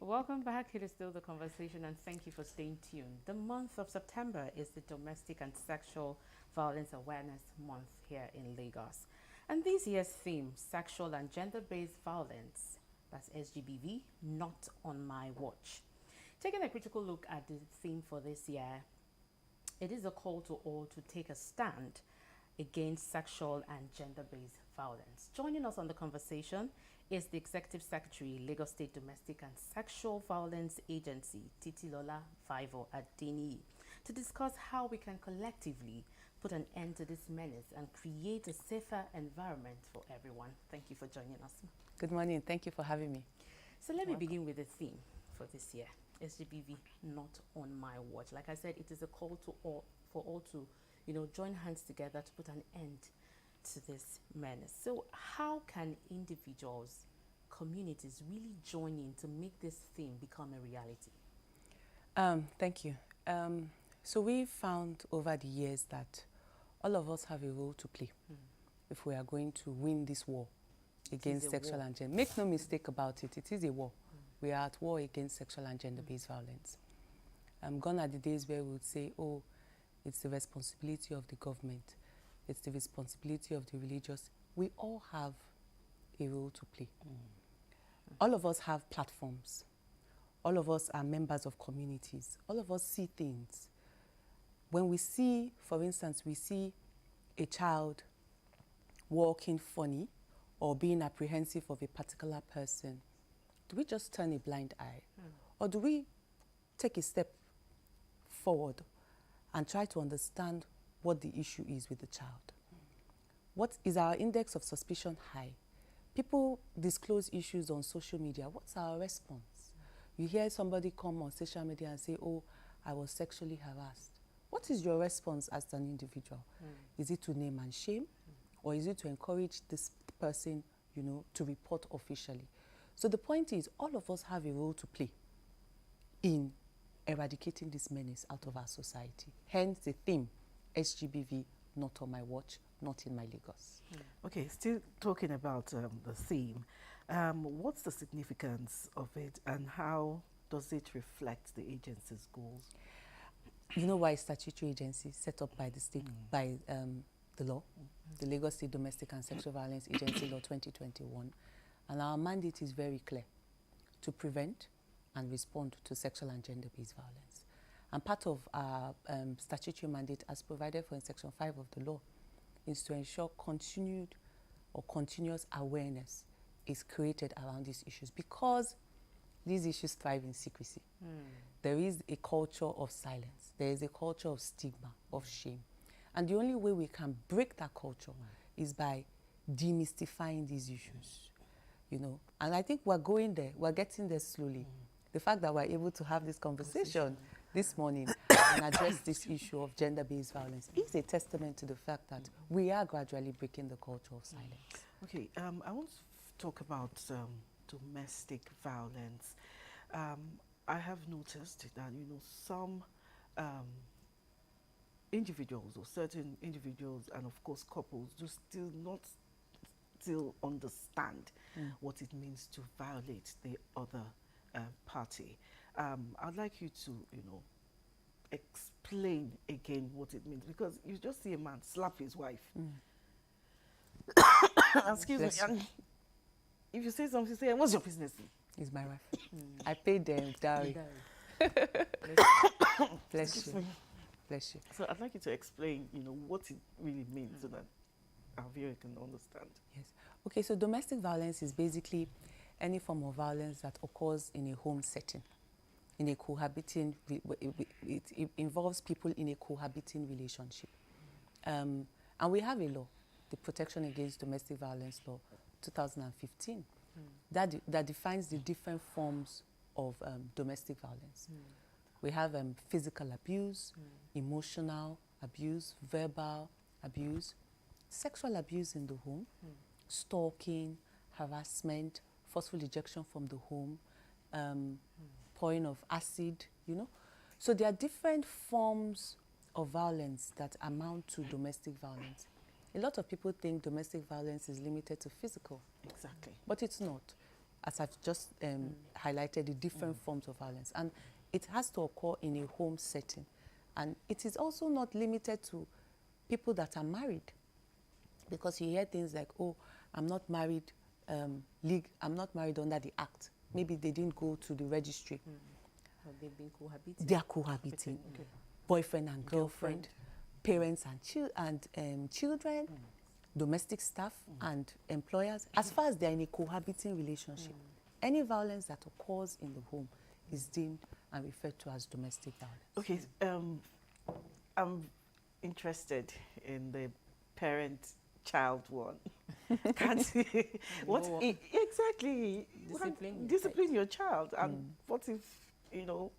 Welcome back. It is still the conversation, and thank you for staying tuned. The month of September is the Domestic and Sexual Violence Awareness Month here in Lagos. And this year's theme, Sexual and Gender-Based Violence, that's SGBV, not on my watch. Taking a critical look at the theme for this year, it is a call to all to take a stand against sexual and gender-based violence. Joining us on the conversation is the Executive Secretary, Lagos State Domestic and Sexual Violence Agency, Titilola Vivo Adeniyi, to discuss how we can collectively put an end to this menace and create a safer environment for everyone. Thank you for joining us. Good morning. Thank you for having me. So let me begin with the theme for this year, SGBV, not on my watch. Like I said, it is a call to all, for all to join hands together to put an end to this menace. So how can individuals, communities really join in to make this theme become a reality? Thank you. So we found over the years that all of us have a role to play if we are going to win this war against sexual and gender. Make no mistake about it, it is a war. We are at war against sexual and gender-based violence. Gone are the days where we would say, oh, it's the responsibility of the government. It's the responsibility of the religious. We all have a role to play. All of us have platforms. All of us are members of communities. All of us see things. When we see, for instance, we see a child walking funny or being apprehensive of a particular person, do we just turn a blind eye? Or do we take a step forward and try to understand what the issue is with the child? What is our index of suspicion high? People disclose issues on social media. What's our response? You hear somebody come on social media and say, oh, I was sexually harassed. What is your response as an individual? Is it to name and shame? Or is it to encourage this person, to report officially? So the point is, all of us have a role to play in eradicating this menace out of our society. Hence the theme, SGBV, not on my watch, not in my Lagos. Okay, still talking about the theme, what's the significance of it and how does it reflect the agency's goals? You know why statutory agency set up by the state, by the law, the Lagos State Domestic and Sexual Violence Agency Law 2021, and our mandate is very clear, to prevent and respond to sexual and gender-based violence. And part of our statutory mandate, as provided for in Section 5 of the law, is to ensure continuous awareness is created around these issues, because these issues thrive in secrecy. There is a culture of silence. There is a culture of stigma, of shame. And the only way we can break that culture is by demystifying these issues, And I think we're going there. We're getting there slowly. The fact that we're able to have this conversation this morning and address this issue of gender-based violence is a testament to the fact that we are gradually breaking the culture of silence. Okay, I want to talk about domestic violence. I have noticed that, some individuals or certain individuals and of course couples do still understand what it means to violate the other party. I'd like you to, explain again what it means, because you just see a man slap his wife. Excuse me. And if you say something, say, what's your business? It's my wife. I paid them dowry. Bless you. Bless you. So I'd like you to explain, what it really means so that our viewer can understand. Yes. Okay, so domestic violence is basically any form of violence that occurs in a home setting, in a cohabiting, it involves people in a cohabiting relationship. And we have a law, the Protection Against Domestic Violence Law, 2015, that defines the different forms of domestic violence. We have physical abuse, emotional abuse, verbal abuse, sexual abuse in the home, stalking, harassment, forceful ejection from the home, pouring of acid, So there are different forms of violence that amount to domestic violence. A lot of people think domestic violence is limited to physical. Exactly. But it's not. as I've just highlighted, the different forms of violence. And it has to occur in a home setting. And it is also not limited to people that are married. Because you hear things like, oh, I'm not married, I'm not married under the Act. Maybe they didn't go to the registry. Or they've been cohabiting. They are cohabiting. Okay. Boyfriend and girlfriend, parents and children, domestic staff and employers. As far as they're in a cohabiting relationship, any violence that occurs in the home is deemed and referred to as domestic violence. Okay, I'm interested in the parent-child one. Exactly? Discipline your child. And what if,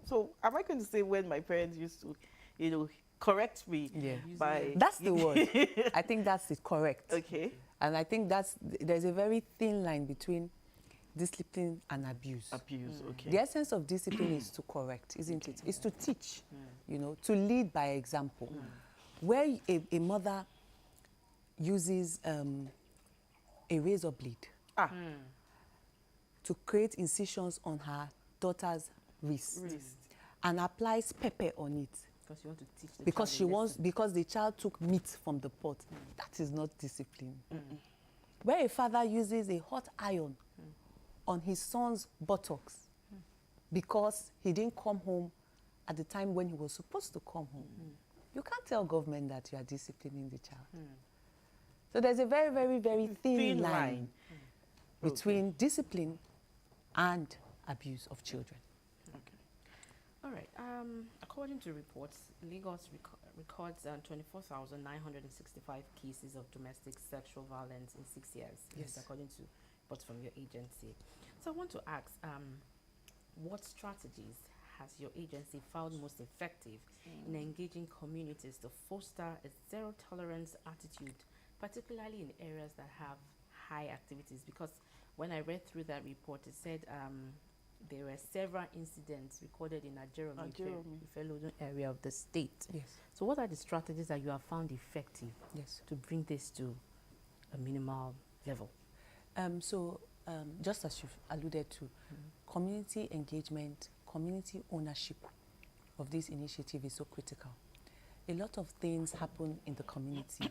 so am I going to say when my parents used to, correct me? Yeah. By That's the word. I think that's it, correct. Okay. And I think there's a very thin line between discipline and abuse. Abuse, okay. The essence of discipline is to correct, isn't it? It's to teach, to lead by example. Where a mother uses a razor blade to create incisions on her daughter's wrist. And applies pepper on it. Because you want to teach the Because child because the child took meat from the pot. That is not discipline. Where a father uses a hot iron on his son's buttocks because he didn't come home at the time when he was supposed to come home. You can't tell government that you are disciplining the child. So there's a very, very, very thin line between discipline and abuse of children. Okay. All right. According to reports, Lagos records 24,965 cases of domestic sexual violence in 6 years. Yes. According to reports from your agency. So I want to ask, what strategies has your agency found most effective in engaging communities to foster a zero-tolerance attitude, particularly in areas that have high activities? Because when I read through that report, it said there were several incidents recorded in Ajeromi, Ifelodun area of the state. Yes. So what are the strategies that you have found effective to bring this to a minimal level? Just as you've alluded to, community engagement, community ownership of this initiative is so critical. A lot of things happen in the community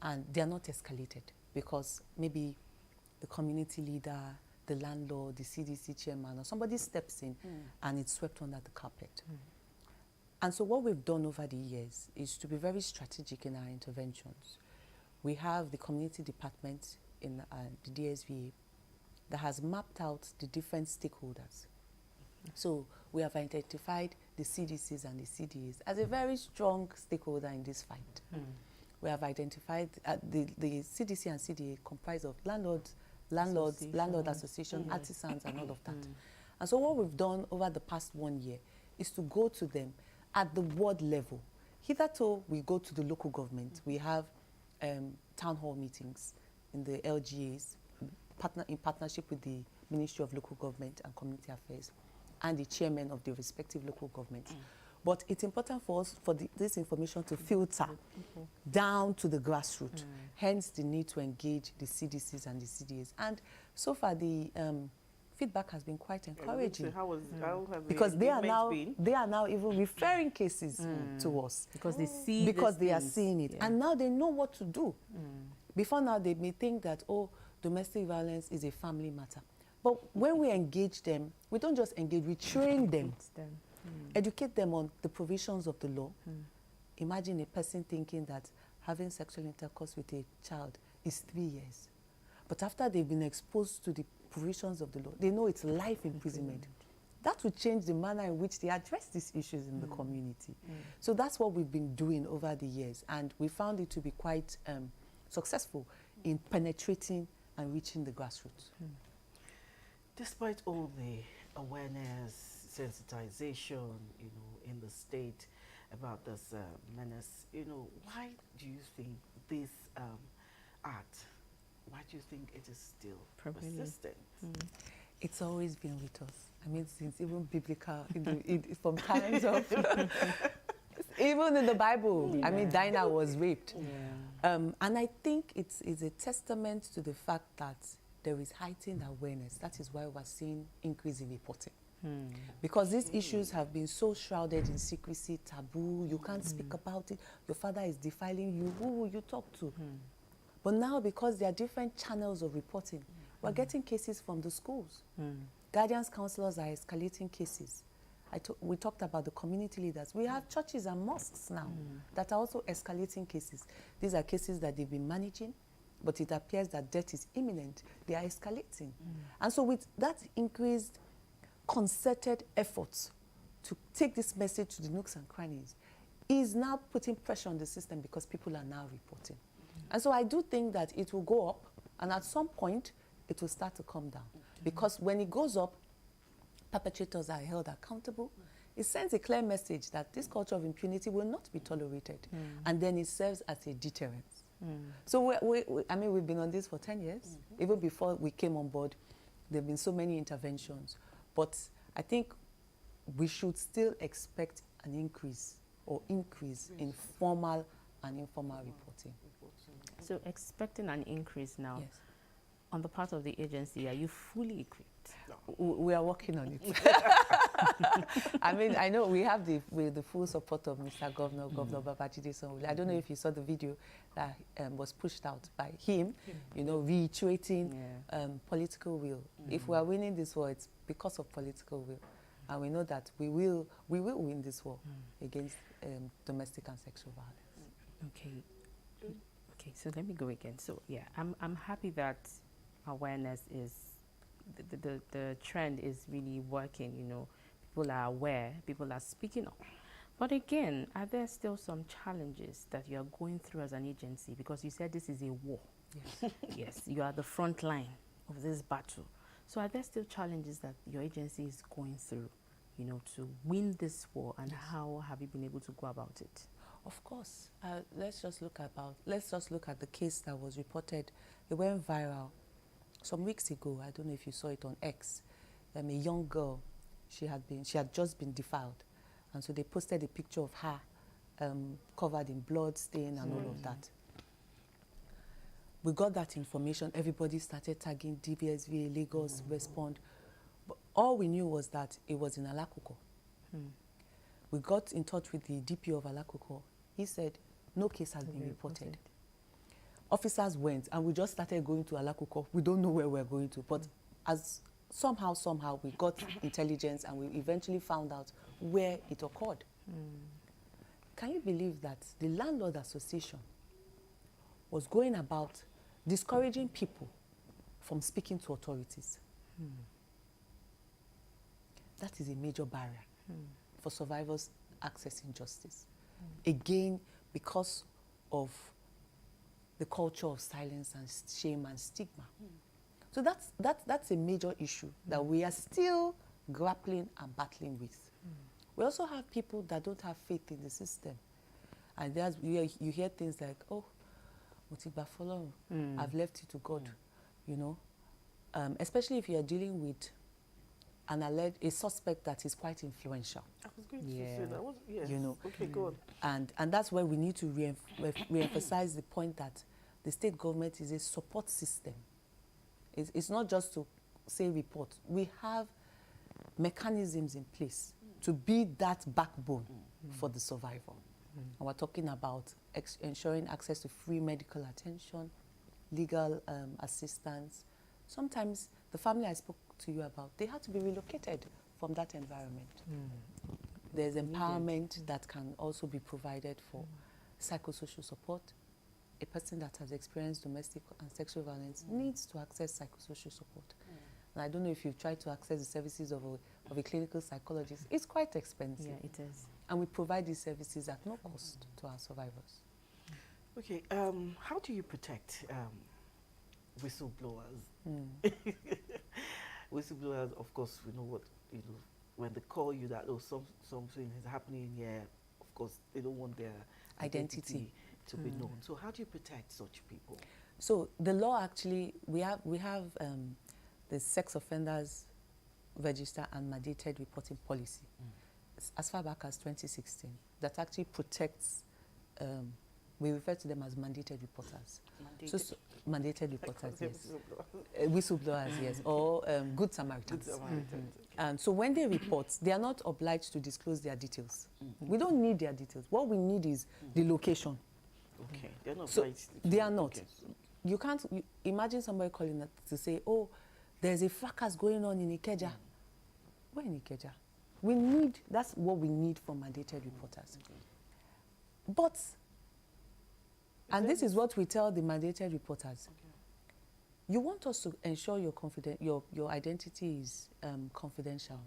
and they are not escalated because maybe the community leader, the landlord, the CDC chairman, or somebody steps in and it's swept under the carpet. And so what we've done over the years is to be very strategic in our interventions. We have the community department in the DSVA that has mapped out the different stakeholders. So we have identified the CDCs and the CDAs as a very strong stakeholder in this fight. We have identified the CDC and CDA comprise of landlord association, artisans, and all of that. And so what we've done over the past 1 year is to go to them at the ward level. Hitherto, we go to the local government. We have town hall meetings in the LGAs, in partnership with the Ministry of Local Government and Community Affairs and the chairman of the respective local governments. But it's important for us for this information to filter down to the grassroots, hence the need to engage the CDCs and the CDAs. And so far, the feedback has been quite encouraging. How have because they are now even referring cases to us. Because they see Because they are seeing it. And now they know what to do. Before now, they may think that, oh, domestic violence is a family matter. But when we engage them, we don't just engage, we train them. Educate them on the provisions of the law. Imagine a person thinking that having sexual intercourse with a child is 3 years. But after they've been exposed to the provisions of the law, they know it's life imprisonment. That will change the manner in which they address these issues in the community. So that's what we've been doing over the years. And we found it to be quite successful in penetrating and reaching the grassroots. Despite all the awareness, sensitization, in the state about this menace, why do you think this act, why do you think it is still persistent? It's always been with us. I mean, since even biblical, from times of, even in the Bible, I mean, Dinah was raped. And I think it's a testament to the fact that there is heightened awareness. That is why we're seeing increase in reporting. Because these issues have been so shrouded in secrecy, taboo, you can't speak about it, your father is defiling you, who will you talk to? But now, because there are different channels of reporting, we're getting cases from the schools. Guidance counselors are escalating cases. We talked about the community leaders. We have churches and mosques now that are also escalating cases. These are cases that they've been managing, but it appears that death is imminent. They are escalating. And so with that increased concerted efforts to take this message to the nooks and crannies is now putting pressure on the system because people are now reporting. And so I do think that it will go up, and at some point, it will start to come down. Because when it goes up, perpetrators are held accountable. It sends a clear message that this culture of impunity will not be tolerated. And then it serves as a deterrent. So I mean, we've been on this for 10 years. Even before we came on board, there have been so many interventions. But I think we should still expect an increase in formal and informal reporting. So expecting an increase now. Yes. On the part of the agency, are you fully equipped? We are working on it. I mean, I know we have the full support of Mr. Governor Babajide Sanwo-Olu. I don't know if you saw the video that was pushed out by him, you know, reiterating political will. If we are winning this war, it's because of political will. And we know that we will win this war against domestic and sexual violence. Okay. Okay, so let me go again. So yeah, I'm happy that awareness is, the trend is really working, you know. People are aware, people are speaking up. But again, are there still some challenges that you are going through as an agency? Because you said this is a war. Yes. Yes, you are the front line of this battle. So are there still challenges that your agency is going through, you know, to win this war, and how have you been able to go about it? Of course. Let's just look at the case that was reported. It went viral some weeks ago. I don't know if you saw it on X. A young girl, she had just been defiled, and so they posted a picture of her covered in blood stain and all of that. We got that information. Everybody started tagging DBSVA, Lagos, Respond. But all we knew was that it was in Alakuko. We got in touch with the DP of Alakuko. He said, no case has been reported. Officers went, and we just started going to Alakuko. We don't know where we're going to, but as somehow we got intelligence, and we eventually found out where it occurred. Can you believe that the Landlord Association was going about discouraging people from speaking to authorities? That is a major barrier for survivors accessing justice. Again, because of the culture of silence and shame and stigma. So that's a major issue that we are still grappling and battling with. We also have people that don't have faith in the system. And you hear things like, oh, I've left it to God, you know. Especially if you are dealing with a suspect that is quite influential. I was going to say that. Yes. You know. Okay, go on. And that's where we need to re-emphasize the point that the state government is a support system. It's not just to say report. We have mechanisms in place to be that backbone for the survivor. And we're talking about ensuring access to free medical attention, legal assistance. Sometimes the family I spoke to you about, they had to be relocated from that environment. There's empowerment that can also be provided for psychosocial support. A person that has experienced domestic and sexual violence needs to access psychosocial support. And I don't know if you've tried to access the services of a clinical psychologist. It's quite expensive. Yeah, it is. And we provide these services at no cost to our survivors. Okay, how do you protect whistleblowers? Whistleblowers, of course, we know what, you know, when they call you that, oh, something is happening here, of course, they don't want their identity to be known. So how do you protect such people? So the law actually, we have the sex offenders register and mandated reporting policy as far back as 2016 that actually protects we refer to them as mandated reporters. Mandated. Mandated reporters, yes. Whistleblowers, yes, or good Samaritans. Good Samaritans. And so when they report, they are not obliged to disclose their details. We don't need their details. What we need is the location. Okay, they're not So obliged to- they are not. okay, so- You can't imagine somebody calling up to say, oh, there's a fracas going on in Ikeja. Where in Ikeja? That's what we need from mandated reporters. But, and this is what we tell the mandated reporters. You want us to ensure your identity is confidential.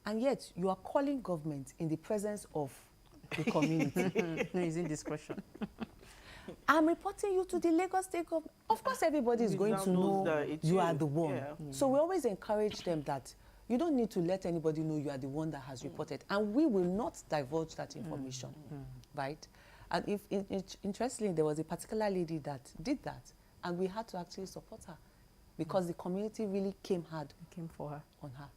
And yet, you are calling government in the presence of the community. Using discretion. I'm reporting you to the Lagos State government. Of course, everybody is going to know that you are the one. Yeah. So we always encourage them that you don't need to let anybody know you are the one that has reported. And we will not divulge that information, right? And interestingly, there was a particular lady that did that, and we had to actually support her because the community really came hard Came for her. on her.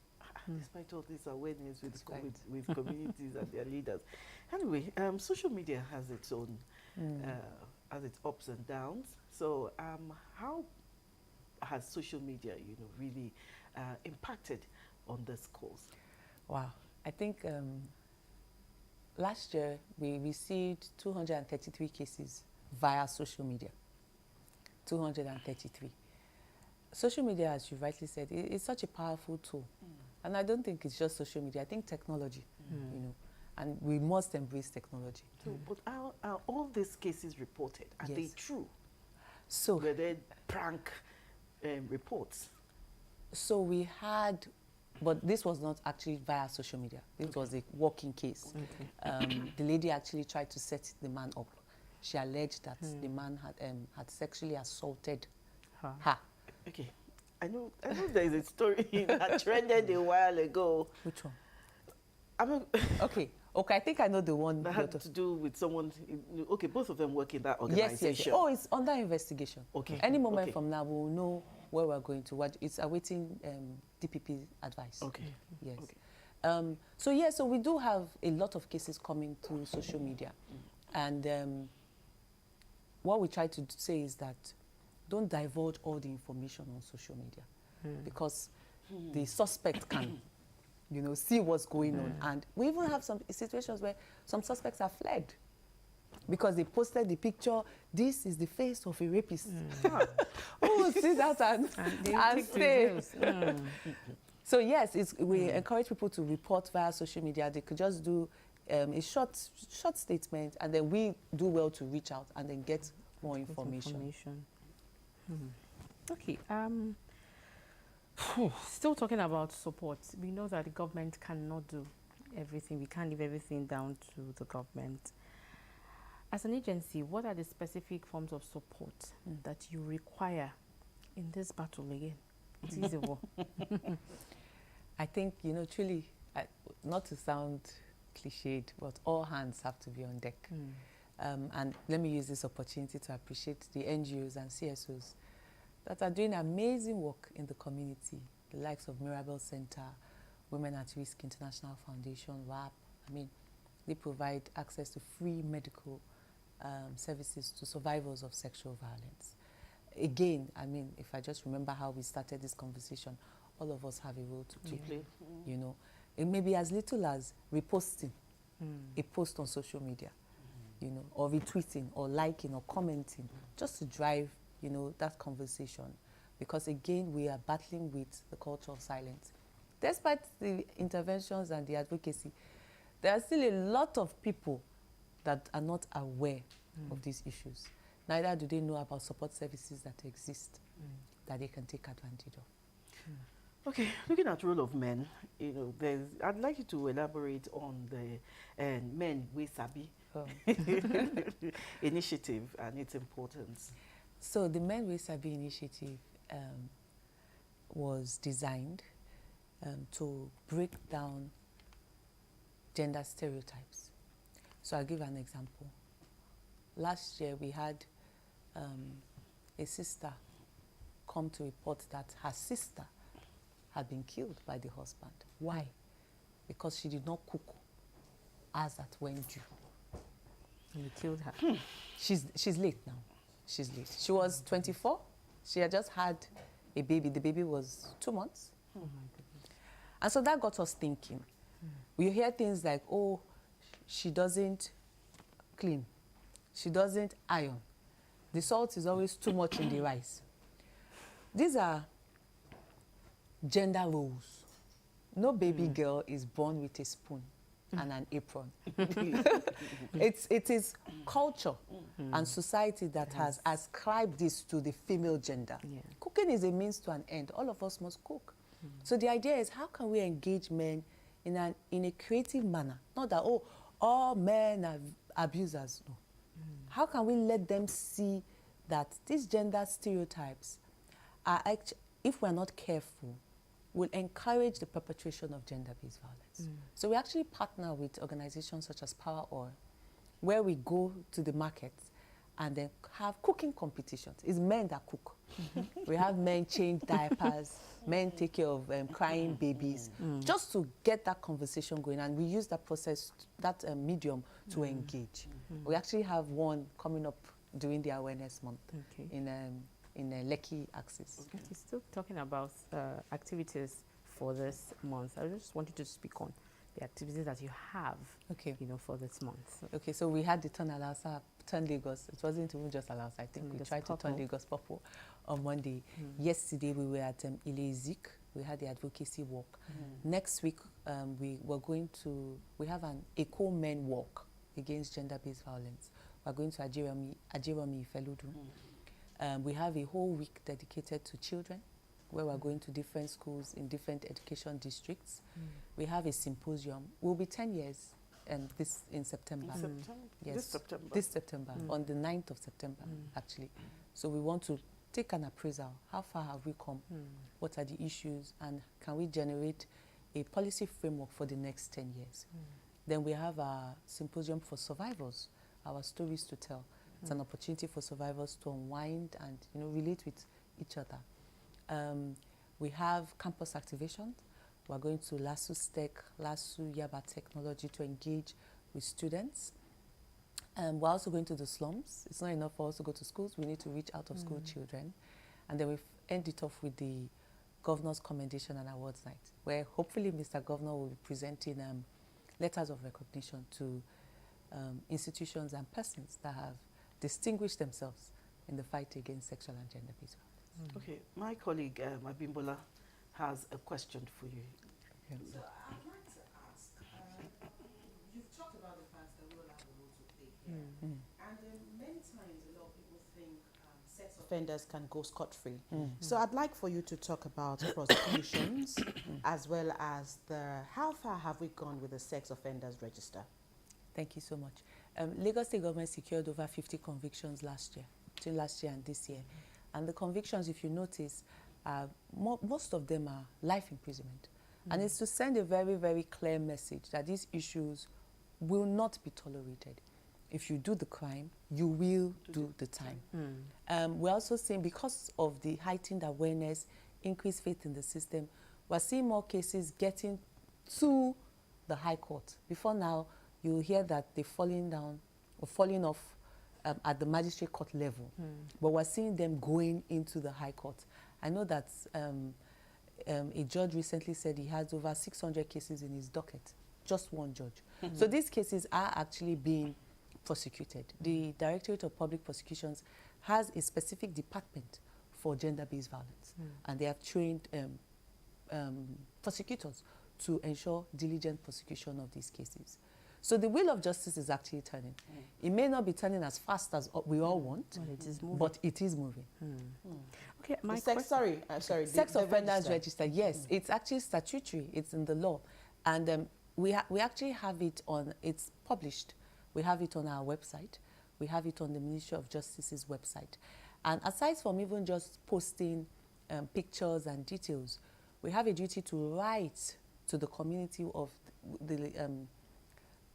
Despite all this awareness with, That's right. with communities and their leaders. Anyway, social media has its own, has its ups and downs. So how has social media, really impacted on this cause? Wow. I think last year we received 233 cases via social media. 233. Social media, as you rightly said, is such a powerful tool. And I don't think it's just social media. I think technology, and we must embrace technology. So, but are all these cases reported? Are they Yes. true? So, Were they prank reports? so we had, but this was not actually via social media. This was a working case. The lady actually tried to set the man up. She alleged that the man had sexually assaulted her. Okay. I know there is a story that trended a while ago. Which one? I mean, Okay, I think I know the one. that had to do with someone. Okay, both of them work in that organization. Yes. Oh, it's under investigation. Okay. Any moment Okay. from now, we'll know where we're going to. What it's awaiting DPP advice. Okay. Yes. Okay. So we do have a lot of cases coming through social media, and what we try to say is that don't divulge all the information on social media, because the suspect can, see what's going on, and we even have some situations where some suspects have fled because they posted the picture. This is the face of a rapist. Who will see that and say? So yes, we encourage people to report via social media. They could just do a short statement, and then we do well to reach out and then get more information. Okay. Still talking about support. We know that the government cannot do everything. We can't leave everything down to the government. As an agency, what are the specific forms of support that you require in this battle again? It is a war. I think, truly, not to sound cliched, but all hands have to be on deck. And let me use this opportunity to appreciate the NGOs and CSOs that are doing amazing work in the community, the likes of Mirabel Center, Women at Risk International Foundation, WAP. I mean, they provide access to free medical services to survivors of sexual violence. Again, I mean, if I just remember how we started this conversation, all of us have a role to play. It may be as little as reposting a post on social media, or retweeting or liking or commenting, just to drive, that conversation. Because again, we are battling with the culture of silence. Despite the interventions and the advocacy, there are still a lot of people that are not aware of these issues. Neither do they know about support services that exist that they can take advantage of. Okay, looking at the role of men, I'd like you to elaborate on the Men We Sabi initiative and its importance. So the Men We Sabi initiative was designed to break down gender stereotypes. So I'll give an example. Last year we had a sister come to report that her sister had been killed by the husband. Why? Because she did not cook as at when due. You killed her. She's late now. She's late. She was 24. She had just had a baby. The baby was 2 months. Oh my goodness. And so that got us thinking. We hear things like, oh, she doesn't clean. She doesn't iron. The salt is always too much in the rice. These are gender roles. No baby girl is born with a spoon and an apron. It is culture and society that has ascribed this to the female gender. Yeah. Cooking is a means to an end. All of us must cook. So the idea is, how can we engage men in a creative manner? Not that, oh, all men are abusers. No. How can we let them see that these gender stereotypes are actually, if we're not careful, will encourage the perpetration of gender-based violence. So we actually partner with organizations such as Power Oil, where we go to the market and then have cooking competitions. It's men that cook. We have men change diapers, men take care of crying babies, just to get that conversation going. And we use that process, that medium to engage. We actually have one coming up during the Awareness Month in Lekki Axis. Okay, still talking about activities for this month. I just wanted to speak on the activities that you have, for this month. Okay, so we had the Turn Alausa, Turn Lagos. It wasn't even just Alausa. I think we tried to turn Lagos purple on Monday. Yesterday we were at Ile-Zik. We had the advocacy walk. Next week we have an Eco Men walk against gender-based violence. We're going to Ajiromi Ifeludu. We have a whole week dedicated to children, where we're going to different schools in different education districts. We have a symposium. We'll be 10 years this in September. Yes. This September, on the 9th of September, actually. So we want to take an appraisal. How far have we come? What are the issues? And can we generate a policy framework for the next 10 years? Then we have a symposium for survivors, our stories to tell. It's an opportunity for survivors to unwind and relate with each other. We have campus activation. We're going to LASU STEC, LASU Yaba Technology to engage with students. We're also going to the slums. It's not enough for us to go to schools. We need to reach out of school children. And then we end it off with the Governor's Commendation and Awards Night, where hopefully Mr. Governor will be presenting letters of recognition to institutions and persons that have distinguished themselves in the fight against sexual and gender-based violence. Okay, my colleague Abimbola has a question for you. Yes. So I'd like to ask, you've talked about the fact that we all have a role to play here. And many times a lot of people think sex offenders can go scot-free. So I'd like for you to talk about prosecutions as well as how far have we gone with the sex offenders register? Thank you so much. Lagos State government secured over 50 convictions last year, between last year and this year. And the convictions, if you notice, most of them are life imprisonment. And it's to send a very, very clear message that these issues will not be tolerated. If you do the crime, you will do the time. We're also seeing, because of the heightened awareness, increased faith in the system, we're seeing more cases getting to the High Court. Before now, you hear that they're falling down or falling off at the magistrate court level. But we're seeing them going into the High Court. I know that a judge recently said he has over 600 cases in his docket, just one judge. So these cases are actually being prosecuted. The Directorate of Public Prosecutions has a specific department for gender-based violence. And they have trained prosecutors to ensure diligent prosecution of these cases. So the wheel of justice is actually turning. It may not be turning as fast as we all want, but it is moving. Okay, my sex offenders register, yes, it's actually statutory. It's in the law, and we actually have it on. It's published. We have it on our website. We have it on the Ministry of Justice's website. And aside from even just posting pictures and details, we have a duty to write to the community of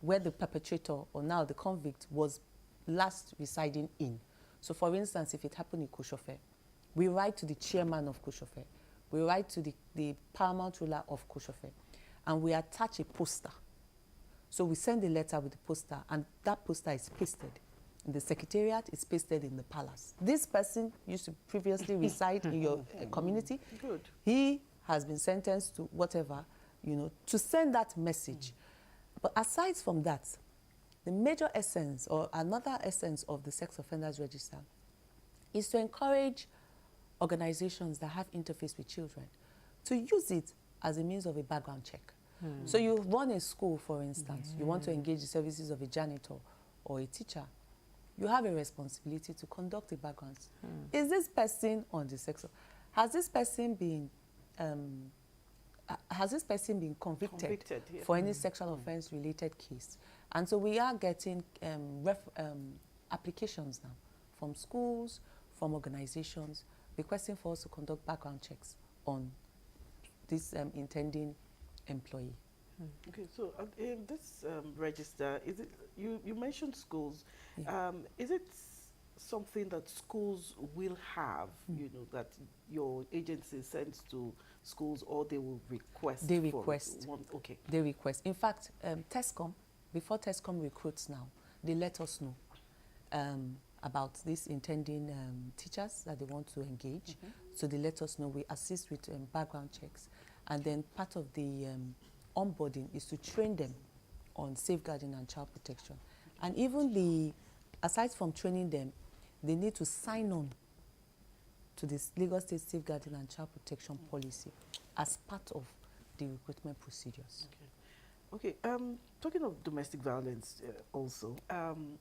where the perpetrator, or now the convict, was last residing in. So for instance, if it happened in Koshofe, we write to the chairman of Koshofe, we write to the paramount ruler of Koshofe, and we attach a poster So we send a letter with the poster, and that poster is pasted in the secretariat, it's pasted in the palace. This person used to previously reside in your community. Good. He has been sentenced to whatever, to send that message. But aside from that, the major essence or another essence of the Sex Offenders Register is to encourage organizations that have interface with children to use it as a means of a background check. So you run a school, for instance, you want to engage the services of a janitor or a teacher, you have a responsibility to conduct a background. Is this person on the sex? Has this person been convicted Yeah. for any sexual offense related case? And so we are getting applications now from schools, from organizations, requesting for us to conduct background checks on this intending employee. Okay, so in this register, is it you mentioned schools? Yeah. Is it something that schools will have? That your agency sends to schools, or they will request? They request. For one, okay. They request. In fact, TESCOM, before TESCOM recruits now, they let us know about these intending teachers that they want to engage. So they let us know. We assist with background checks. And then part of the onboarding is to train them on safeguarding and child protection. And even aside from training them, they need to sign on to this Lagos State Safeguarding and Child Protection Policy as part of the recruitment procedures. Okay. Talking of domestic violence, also,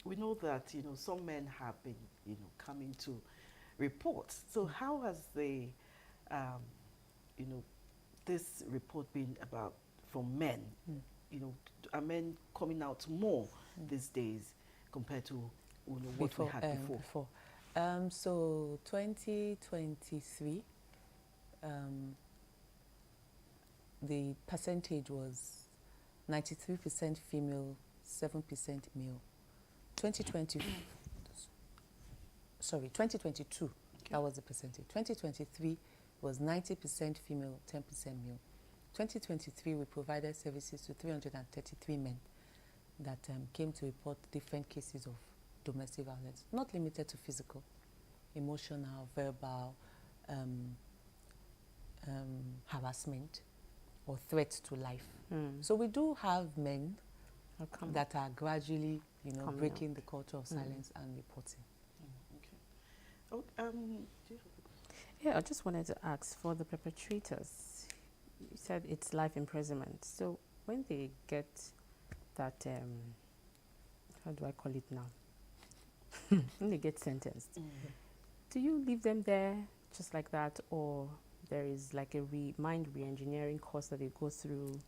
we know that some men have been coming to report. So how has this report been about from men? Are men coming out more these days compared to what we had before? So 2023, the percentage was 93% female, 7% male. 2022, that was the percentage. 2023 was 90% female, 10% male. 2023, we provided services to 333 men that came to report different cases of domestic violence, not limited to physical, emotional, verbal, harassment, or threat to life. So we do have men that are gradually, breaking the culture of silence and reporting. Okay. Yeah, I just wanted to ask, for the perpetrators, you said it's life imprisonment. So when they get that, how do I call it now? When they get sentenced, do you leave them there just like that, or there is like a mind re-engineering course that they go through,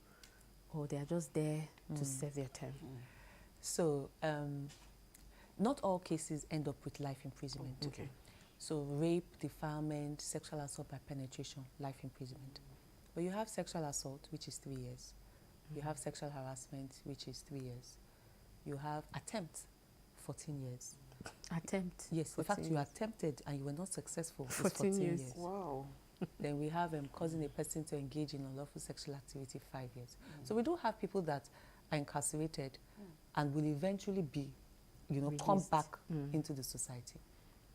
or they are just there to serve their term? So not all cases end up with life imprisonment. Okay. So rape, defilement, sexual assault by penetration, life imprisonment. But you have sexual assault, which is 3 years. You have sexual harassment, which is 3 years. You have attempt, 14 years. Attempt? Yes, in fact, you attempted and you were not successful. 14 years. Wow. Then we have causing a person to engage in unlawful sexual activity, 5 years. So we do have people that are incarcerated and will eventually be, come back into the society.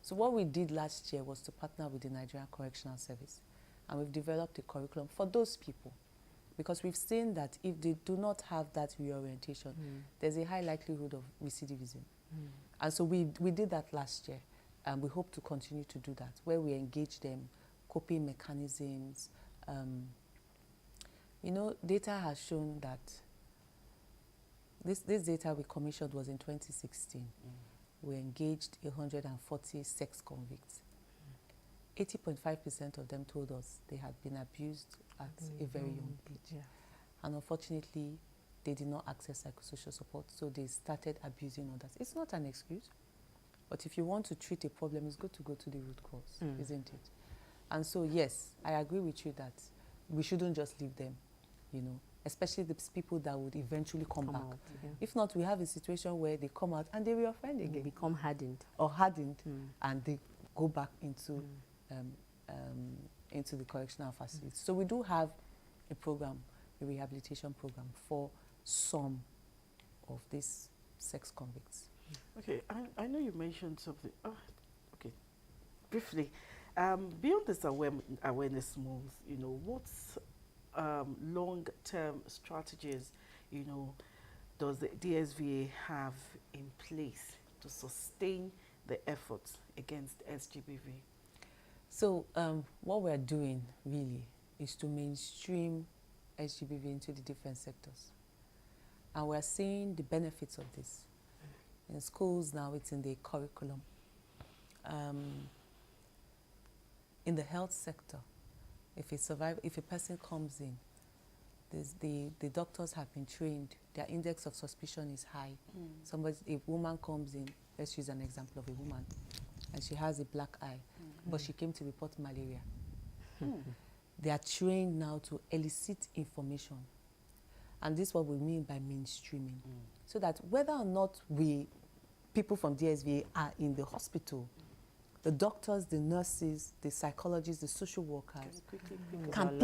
So what we did last year was to partner with the Nigerian Correctional Service, and we've developed a curriculum for those people, because we've seen that if they do not have that reorientation, there's a high likelihood of recidivism. And so we did that last year, and we hope to continue to do that, where we engage them, coping mechanisms. Data has shown that this data we commissioned was in 2016. We engaged 140 sex convicts. 80.5% of them told us they had been abused at a very young age. Yeah. And unfortunately, they did not access psychosocial support, so they started abusing others. It's not an excuse, but if you want to treat a problem, it's good to go to the root cause, isn't it? And so, yes, I agree with you that we shouldn't just leave them, especially the people that would eventually come back. Out, yeah. If not, we have a situation where they come out and they reoffend again. They become hardened. Or hardened, and they go back into the correctional facilities. So we do have a program, a rehabilitation program for some of these sex convicts. Okay, I know you mentioned something. Okay, briefly, beyond this awareness month, you know, what's long-term strategies, you know, does the DSVA have in place to sustain the efforts against SGBV? So what we're doing really is to mainstream SGBV into the different sectors. And we're seeing the benefits of this. In schools now, it's in the curriculum. In the health sector, if a person comes in, the doctors have been trained, their index of suspicion is high. A woman comes in, let's use an example of a woman, and she has a black eye, but she came to report malaria. They are trained now to elicit information. And this is what we mean by mainstreaming. So that whether or not people from DSVA are in the hospital, the doctors, the nurses, the psychologists, the social workers can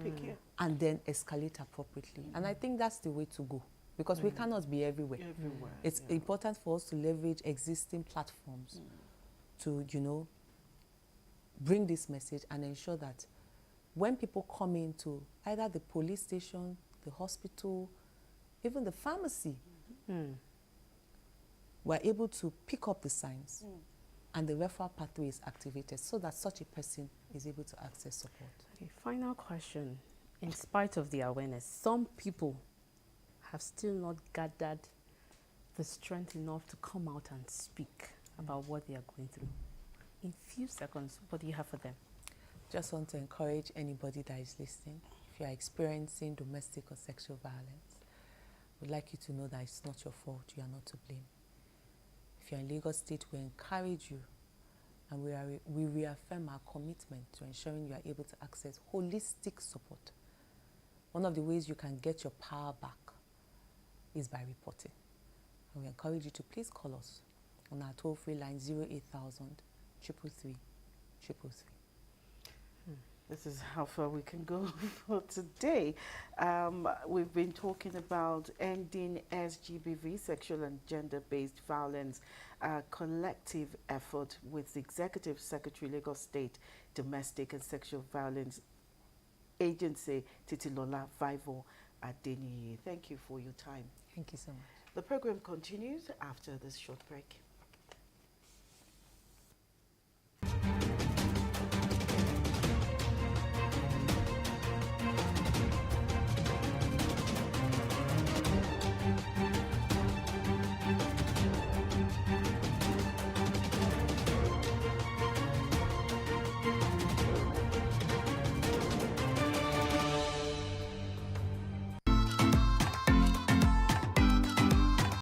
pick and then escalate appropriately. And I think that's the way to go, because we cannot be everywhere. It's important for us to leverage existing platforms to, you know, bring this message and ensure that when people come into either the police station, the hospital, even the pharmacy, we're able to pick up the signs and the referral pathway is activated so that such a person is able to access support. Okay, final question. In spite of the awareness, some people have still not gathered the strength enough to come out and speak about what they are going through. In few seconds, what do you have for them? Just want to encourage anybody that is listening, if you are experiencing domestic or sexual violence, we'd like you to know that it's not your fault, you are not to blame. If you're in Lagos State, we encourage you and we reaffirm our commitment to ensuring you are able to access holistic support. One of the ways you can get your power back is by reporting. And we encourage you to please call us on our toll-free line 08000 333 333. This is how far we can go for today. We've been talking about ending SGBV, sexual and gender-based violence, collective effort with the Executive Secretary, Lagos State Domestic and Sexual Violence Agency, Titilola Vivo Adeniyi. Thank you for your time. Thank you so much. The program continues after this short break.